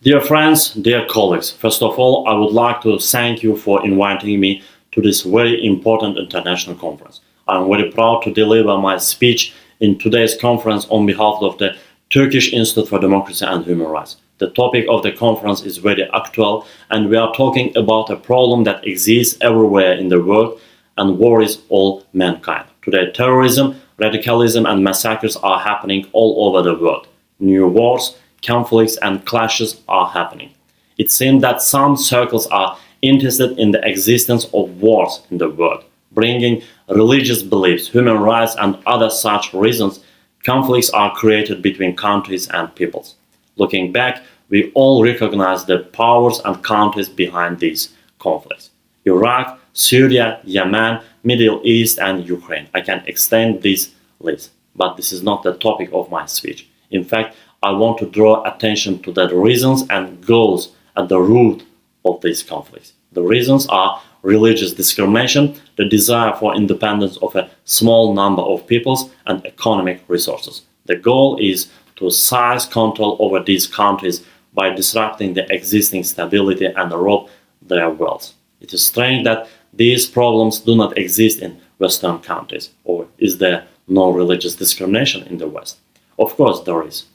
Dear friends, dear colleagues, first of all, I would like to thank you for inviting me to this very important international conference. I'm very proud to deliver my speech in today's conference on behalf of the Turkish Institute for Democracy and Human Rights. The topic of the conference is very actual, and we are talking about a problem that exists everywhere in the world and worries all mankind. Today, terrorism, radicalism, and massacres are happening all over the world. New wars, conflicts and clashes are happening. It seems that some circles are interested in the existence of wars in the world, bringing religious beliefs, human rights and other such reasons. Conflicts are created between countries and peoples. Looking back, we all recognize the powers and countries behind these conflicts. Iraq, Syria, Yemen, Middle East and Ukraine. I can extend this list, but this is not the topic of my speech. In fact, I want to draw attention to the reasons and goals at the root of these conflicts. The reasons are religious discrimination, the desire for independence of a small number of peoples, and economic resources. The goal is to seize control over these countries by disrupting the existing stability and rob their wealth. It is strange that these problems do not exist in Western countries. Or is there no religious discrimination in the West? Of course there is.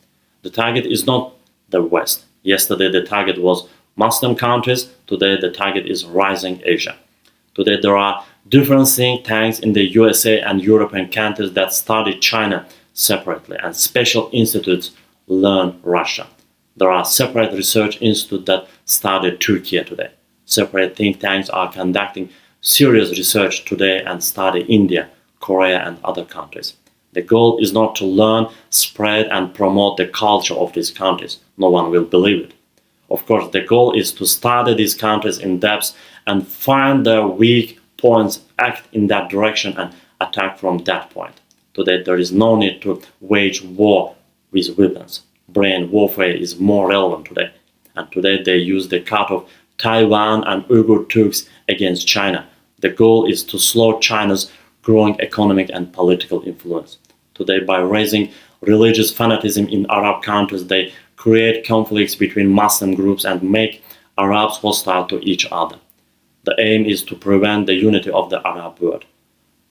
The target is not the West. Yesterday the target was Muslim countries, today the target is rising Asia. Today there are different think tanks in the USA and European countries that study China separately, and special institutes learn Russia. There are separate research institutes that study Turkey today. Separate think tanks are conducting serious research today and study India, Korea and other countries. The goal is not to learn, spread and promote the culture of these countries. No one will believe it. Of course, the goal is to study these countries in depth and find their weak points, act in that direction and attack from that point. Today, there is no need to wage war with weapons. Brain warfare is more relevant today. And today they use the cut of Taiwan and Uyghur Turks against China. The goal is to slow China's growing economic and political influence. Today, by raising religious fanaticism in Arab countries, they create conflicts between Muslim groups and make Arabs hostile to each other. The aim is to prevent the unity of the Arab world.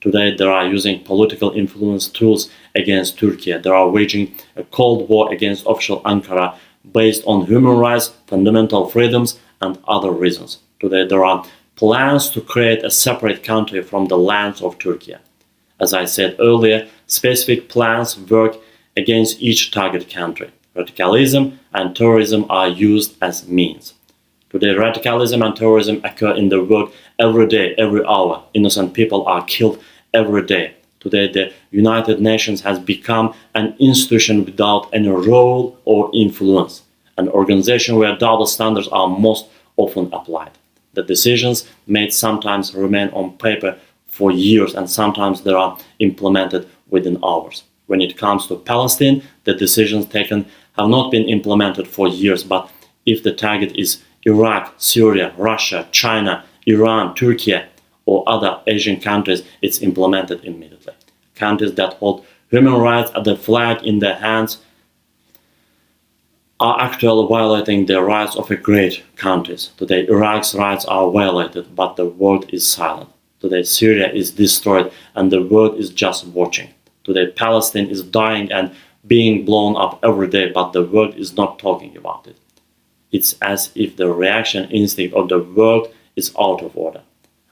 Today, they are using political influence tools against Turkey. They are waging a cold war against official Ankara based on human rights, fundamental freedoms, and other reasons. Today, there are plans to create a separate country from the lands of Turkey. As I said earlier, specific plans work against each target country. Radicalism and terrorism are used as means. Today, radicalism and terrorism occur in the world every day, every hour. Innocent people are killed every day. Today, the United Nations has become an institution without any role or influence, an organization where double standards are most often applied. The decisions made sometimes remain on paper for years and sometimes they are implemented within hours. When it comes to Palestine, the decisions taken have not been implemented for years, but if the target is Iraq, Syria, Russia, China, Iran, Turkey, or other Asian countries, it's implemented immediately. Countries that hold human rights at the flag in their hands are actually violating the rights of great countries. Today, Iraq's rights are violated, but the world is silent. Today, Syria is destroyed and the world is just watching. Today, Palestine is dying and being blown up every day, but the world is not talking about it. It's as if the reaction instinct of the world is out of order.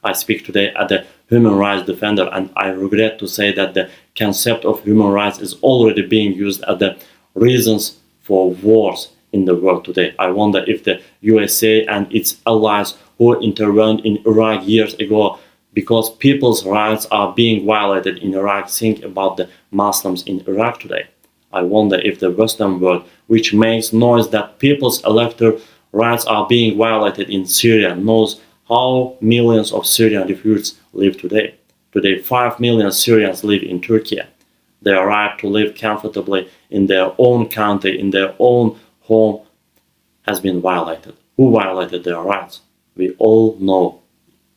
I speak today as a human rights defender, and I regret to say that the concept of human rights is already being used as the reasons for wars in the world today. I wonder if the USA and its allies who intervened in Iraq years ago because people's rights are being violated in Iraq think about the Muslims in Iraq today. I wonder if the Western world, which makes noise that people's electoral rights are being violated in Syria, knows how millions of Syrian refugees live today. Today, 5 million Syrians live in Turkey. Their right to live comfortably in their own country, in their own home, has been violated. Who violated their rights? We all know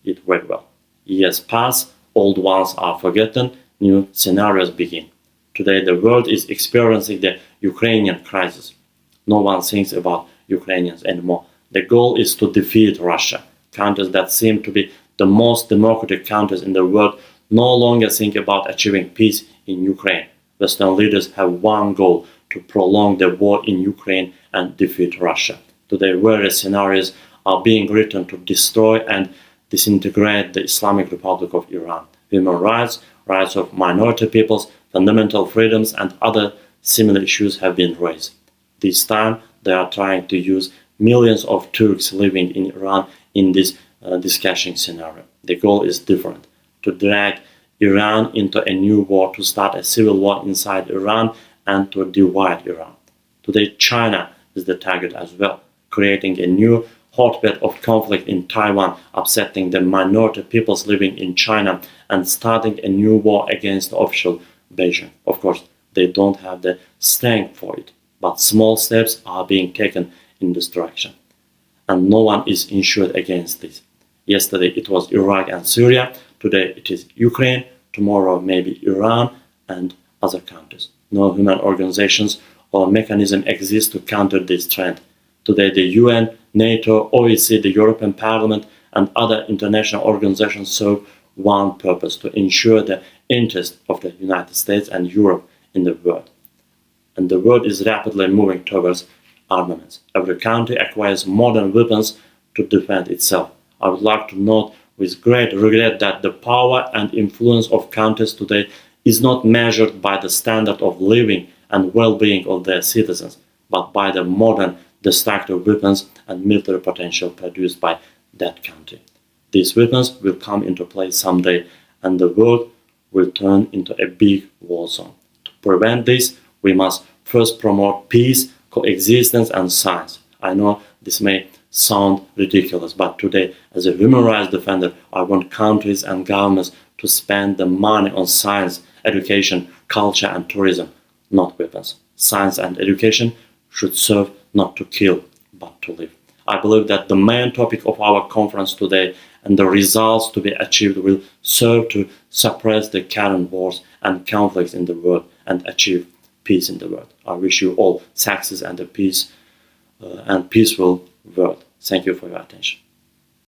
it very well. Years pass, old ones are forgotten, new scenarios begin. Today the world is experiencing the Ukrainian crisis. No one thinks about Ukrainians anymore. The goal is to defeat Russia. Countries that seem to be the most democratic countries in the world no longer think about achieving peace in Ukraine. Western leaders have one goal: to prolong the war in Ukraine and defeat Russia. Today, various scenarios are being written to destroy and disintegrate the Islamic Republic of Iran. Human rights, rights of minority peoples, fundamental freedoms, and other similar issues have been raised. This time, they are trying to use millions of Turks living in Iran in this discussion scenario. The goal is different: to drag Iran into a new war, to start a civil war inside Iran, and to divide Iran. Today, China is the target as well, creating a new hotbed of conflict in Taiwan, upsetting the minority peoples living in China, and starting a new war against the official Beijing. Of course, they don't have the strength for it, but small steps are being taken in this direction. And no one is insured against this. Yesterday it was Iraq and Syria, today it is Ukraine, tomorrow maybe Iran and other countries. No human organizations or mechanism exists to counter this trend. Today the UN, NATO, OECD, the European Parliament and other international organizations serve one purpose: to ensure the interest of the United States and Europe in the world. And the world is rapidly moving towards armaments. Every country acquires modern weapons to defend itself. I would like to note with great regret that the power and influence of countries today is not measured by the standard of living and well-being of their citizens, but by the modern destructive weapons and military potential produced by that country. These weapons will come into play someday, and the world will turn into a big war zone. To prevent this, we must first promote peace, coexistence, and science. I know this may sound ridiculous, but today, as a human rights defender, I want countries and governments to spend the money on science, education, culture, and tourism, not weapons. Science and education should serve not to kill, but to live. I believe that the main topic of our conference today and the results to be achieved will serve to suppress the current wars and conflicts in the world and achieve peace in the world. I wish you all success and a peaceful world. Thank you for your attention.